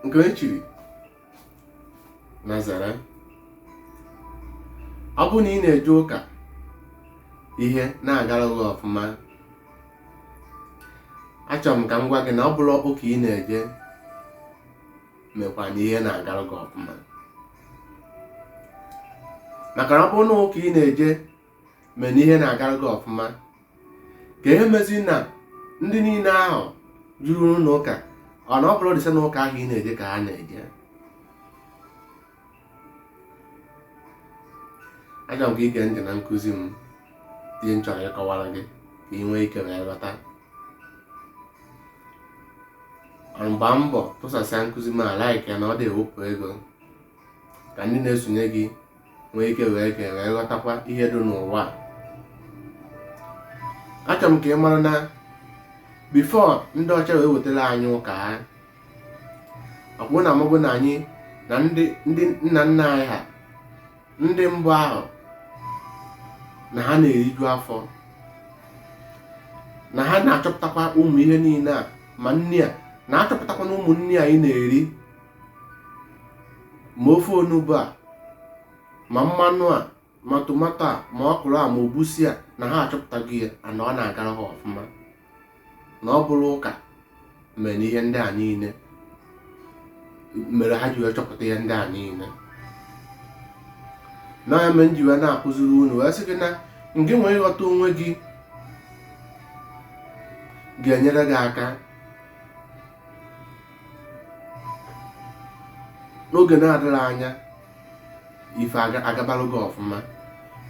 nke echiri Nazareth. Ọ bụ na ị na-eje ụka ihe na-agara gị ọfụma, achọrọ m ka m gwa gị na ọ bụrụ ụka ị na-eje mekwa na ihe na-agara gị ọfụma. Maka na ọ bụrụ na ụka ị na-eje mee na ihe na-agara gị ọfụma, ka ihe mezi na ndị niile ahụ juru n'ụka ọ na ọ bụrụ dịsa n'ụka ahụ ị na-eje ka ha na-eje. Achọrọ m ka ige ntị na nkụzi m ihe m chọrọ ịkọwara gị ka ị nwee ike wee ghọta. Gbaa mbọ tụsasịa nkụzi m like ya na ọ dị ewepụ ego ka ndị na-esonye gị nwee ike wee ghọtakwa ihe dị n'ụwa. Achọrọ m ka ị mara na before ndị ọcha wee wetara anyị ụka ha, ọ bụrụ na amagbo na anyị na ndị nna nna anyị ha ndị mbụ ahụ na ha na-eriju afọ, na ha na-achọpụtakwa ụmụ ihe niile a, ma nne a na-achọpụtakwa na ụmụ nne anyị na-eri, ma ofe onugbu a, ma mmanụ a, ma tomato a, ma ọkwụrụ a, ma obusi a, na ha achọpụtago ya na ọ na-agara ha ọfụma. Na ọ bụrụ ụka mere na ihe ndị a niile mere ha ji wee chọpụta ihe ndị a niile. Na ya mere m ji wee na-akụziri unu wee sị gị na nke nwee ịghọta onwe gị ga-enyere gị aka n'oge na-adịghị anya ife agabalụ gị ọfụma.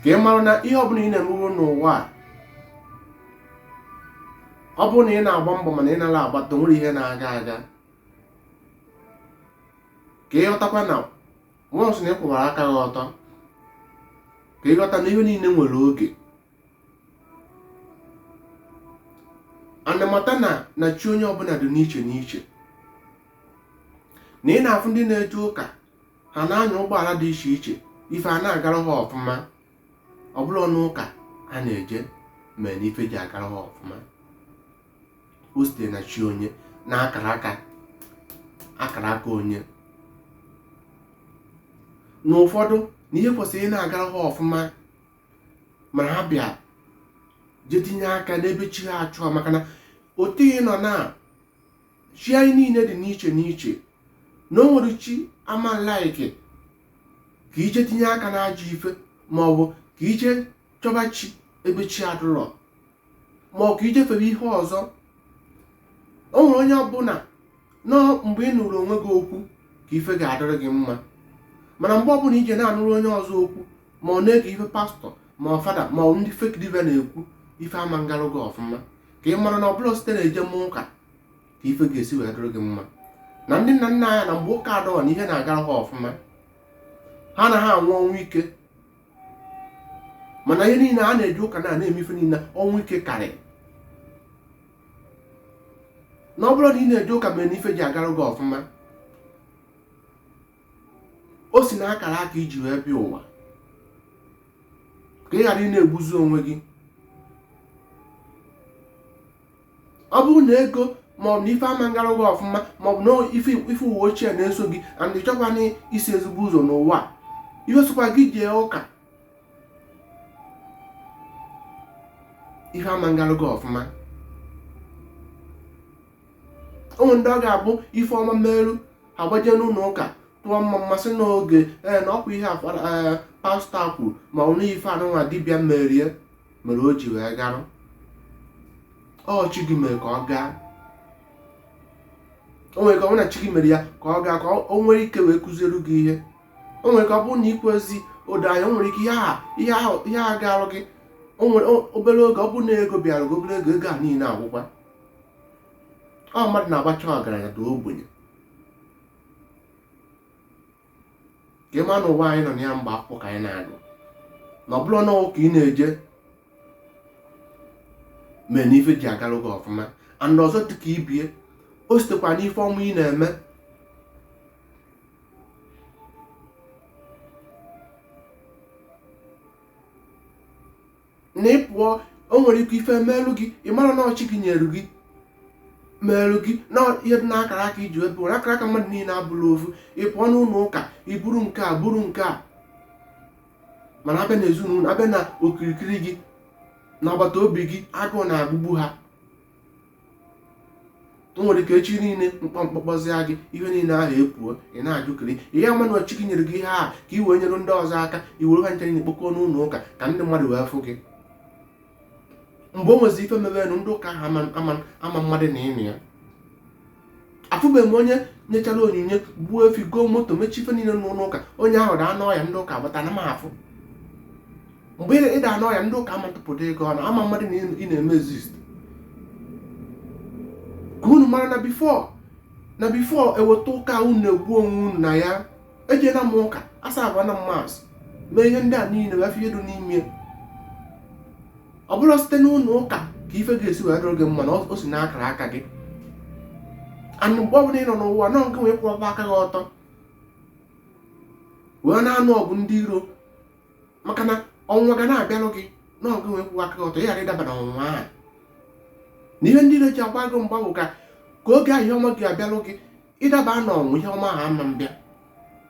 Ka ị mara na ihe ọbụla ị na-emewo n'ụwa a, ọ bụrụ na ị na-agba mbọ mana ị nara agbata nwere ihe na-aga aga, ka ị ghọtakwa na once na ị kwụwara aka gị ọtọ, ka ị ghọta na ihe niile nwere oge. Anamata na chi onye ọbụla dị n'iche n'iche. Na ị na-afụ ndị na-eje ụka ha na-anya ụgbọala dị iche iche, ife a na-agara ha ọfụma. Ọ bụrụ n'ụka ha na-eje mee na ife ji agara ha ọfụma. O site na chi onye na akara aka onye. Na ụfọdụ na ihe kwesịrị ị na-agara ha ọfụma mana ha bịa je tinye aka n'ebe chi ha achụọ, maka na otu ị nọ na chi anyị niile dị n'iche n'iche. Na o nwere chi ama like ka ije tinye aka n'ajọ ife, ma ọ bụ ka ije chọba chi ebe chi adụrọ, ma ọ ka ije febe ihe ọzọ. O nwere onye ọbụla nọ mgbe ị nụrụ onwe gị okwu ka ife ga-adịrị gị mma, mana mgbe ọbụla ije na-anụrụ onye ọzọ okwu, ma ọ na-ege ife pastọ ma ọ fada ma ọ ndị fake diva na-ekwu, ife ama ngarụ gị ọfụma. Ka ị mara na ọ bụla site na eje m ụka ka ife ga-esi wee dịrị gị mma. Na ndị nna nna ya na mgbe ụka adọọ na ihe na-agara ha ọfụma, ha na ha anwụ ọnwụ ike, mana ihe niile a na-eji ụka na-eme ife niile ọnwụ ike karịrị. Na ọ bụrụ na ị na-eje ụka mere na ife ji agara gị ọfụma, o si na akara aka iji wee bịa ụwa, ka ị ghara ị na-egbuzi onwe gị. Ọ bụrụ na ego maọbụ na ife ama ngara gị ọfụma, maọbụ na ife uwe ochie na-eso gị and ị chọkwa na isi ezigbo ụzọ n'ụwa, ife sokwa gị jee ụka, ife ama ngara gị ọfụma. Ụmụ ndị ọ ga-abụ ife ọma merụ agbaje n'ụlọ ụka tụọ mmasị n'oge na ọkwa ihe pastọ kwuru, ma ọ na ife anụnwa dibịa merie mere o ji wee garụ. Chi gị mere ka ọ gaa. O nwere ka ọ bụ na chi gị mere ya ka ọ gaa, ka o nwere ike wee kụziere gị ihe. O nwere ka ọ bụ na ikwezi odo anya, o nwere ike ihe ahụ ga-arụ gị. O nwere obere oge, ọ bụ na ego bịara gị obere ego a niile agwụkwa. Mmadụ na-agbacha ọgaranya dị ogbenye. Ka ị ma na ụwa anyị nọ na ya mgbe akwụkwọ ka anyị na-agụ, na ọ bụrụ na ụka ị na-eje mee na ife ji agara gị ọfụma. And ọzọ dị ka ibie, o sitekwa n'ife ọma ị na-eme. Na ị pụọ, o nwere ike ife merụ gị, ị mara na ọchị gị nyere gị. merụ gị na ihe dị n'akara aka iji wee bụrụ akara aka mmadụ niile abụrụ ofu. Ị pụọ n'ụlọ ụka iburu nke a buru nke a, mana abịa n'ezinụlọ, abịa na okirikiri gị na agbata obi gị, agụụ na-agụgbu ha. O nwere ike echi niile mkpọmkpọkpọzịa gị, ihe niile ahụ epuo, ị na-ajụkiri ihe ama na Chukwu nyere gị ihe a ka i wee nyere ndị ọzọ aka, i were ha nche niile kpokọọ n'ụlọ ụka ka ndị mmadụ wee fụ gị. Mgbe o nwezi ife mebenụ ndị ụka ha ama mmadụ na ịnụ ya. Afụbeghị m onye nyechara onyinye gbuo efi goo moto mechie ife niile n'ụlọ ụka, onye ahụ daa n'ọya ndị ụka gbata na m afụ. Mgbe ị daa n'ọya ndị ụka ama ntụpụta ego ọnụ, ama mmadụ na ị na-eme exist. Ka unu mara na bifo eweta ụka unu na-egbu onwe unu na ya, ejena m ụka asa abụọ na mmasị mee ihe ndị a niile wee fi edo n'ime. Ọ bụrụ site n'ụlọ ụka ka ife ga-esi wee dịrị gị mma na o si n'akara aka gị. Anyị mgbe ọbụla ị nọ n'ụwa nọ nke wee kwụọba aka gị ọtọ wee na-anụ ọgụ ndị iro, maka na ọnwụnwa ga na-abịalụ gị nọ nke wee kwụọ aka gị ọtọ, ị ghara ịdaba na ọnwụnwa ahụ. Na ihe ndị iro ji agba gị mgba bụ ka oge ahụ ihe ọma gị abịalụ gị, ịdaba n'ọnwụ ihe ọma ahụ ama mbịa,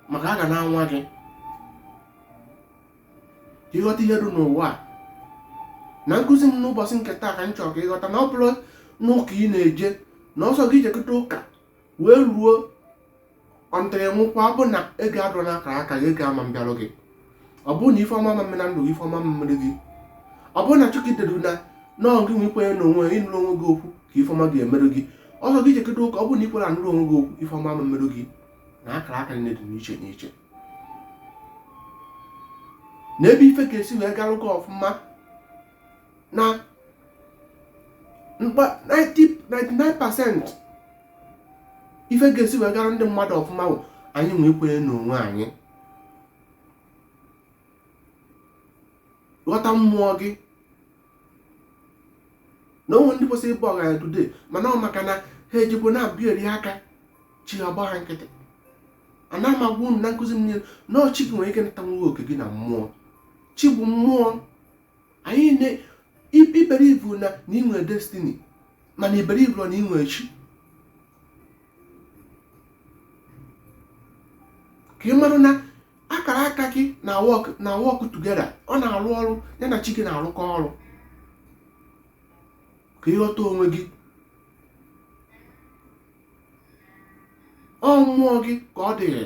maka a ga na-anwa gị. Ka ịghọta ihe dị n'ụwa a, na nkụzi m n'ụbọchị nke taa ka m chọrọ ka ịghọta na ọ bụrụ n'ụka ị na-eje na ọsọ gị jekọta ụka wee ruo ọntịrị nwụkwa, ọ bụ na ego adụrụ n'akara aka gị, ego ama mbịalụ gị. Ọ bụ na ife ọma ma mme na ndụ gị, ife ọma mmere gị. Ọ bụ na Chukwu dedu na nọọ gị nwe ikwenye na onwe ịnụrụ onwe gị okwu ka ife ọma ga-emerụ gị. Ọsọ gị jekọta ụka, ọ bụ na ikwere anụrụ onwe gị okwu, ife ọma mmerụ gị, na akara aka niile dị n'iche n'iche. Na ebe ife ga-esi wee garụ gị ọfụma na 99% ife ga-esi wee gara ndị mmadụ ọfụma bụ anyị nwee ikwenye n'onwe anyị. Ghọta mmụọ gị na onwe ndị kwesịrị ịbụ ọgaranya today, mana ọ maka na ha ejikwa na-abịa eri aka chi agba ha nkịtị. Ana m agwa unu na nkụzi m niile na chi gị nwere ike nata nwa oke gị na mmụọ. Chi bụ mmụọ. Anyị iberibu na inwe destiny, mana iberibu na inwe chi. Ka ị mara na akara aka gị na work together, ọ na-arụ ọrụ ya na chi gị na-arụkọ ọrụ. Ka ịghọta onwe gị, ọ mmụọ gị ka ọ dịrị,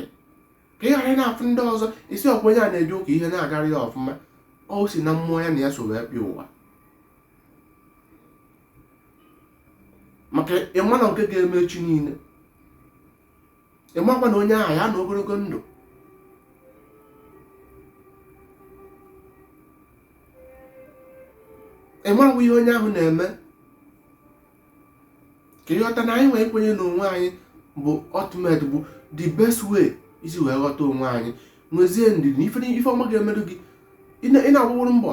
ka ị ghara ị na-afụ ndị ọzọ isi ọkwa onye a na-eje ụka ihe na-agara ya ọfụma, ọ si na mmụọ ya na ya so wee bịa ụwa. Maka ịma na nke ga-eme echi niile, ịmakwa na onye ahụ ya na ogologo ndụ. Ịmarakwa ihe onye ahụ na-eme. Ka ịghọta na anyị nwee kwenye n'onwe anyị bụ ultimate, bụ the best way isi wee ghọta onwe anyị. Nwezie ndidi na ife ọma ga-emerụ gị, ị na-agbaworo mbọ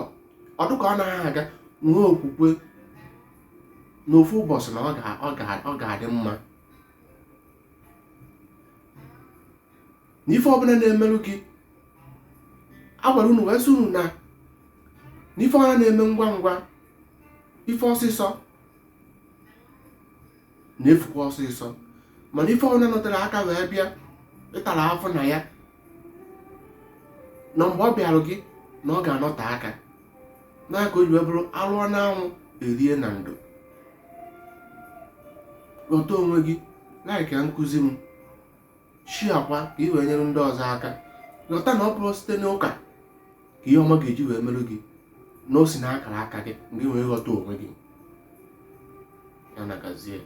ọ dịka ọ naghị aga, nwee okwukwe n'ofu ụbọchị na ọ ga-adị mma. Na ife ọbụla na-emerụ gị, agwara unu wee sị unu na ife ọbụla na-eme ngwa ngwa, ife ọsịsọ na-efukwa ọsịsọ, mana ife ọbụla nọtere aka wee bịa, ịtara afọ na ya, na mgbe ọ bịarụ gị na ọ ga-anọte aka, na ka o ji wee bụrụ alụọ n'anwụ erie na ndo. Ghọta onwe gị, like ya nkụzi m, shiakwa ka ị wee nyere ndị ọzọ aka. Ghọta na ọ bụrụ site n'ụka ka ihe ọma ga-eji wee merụ gị, na o si n'akara aka gị mgbe ị wee ghọta onwe gị. Ya na gazie.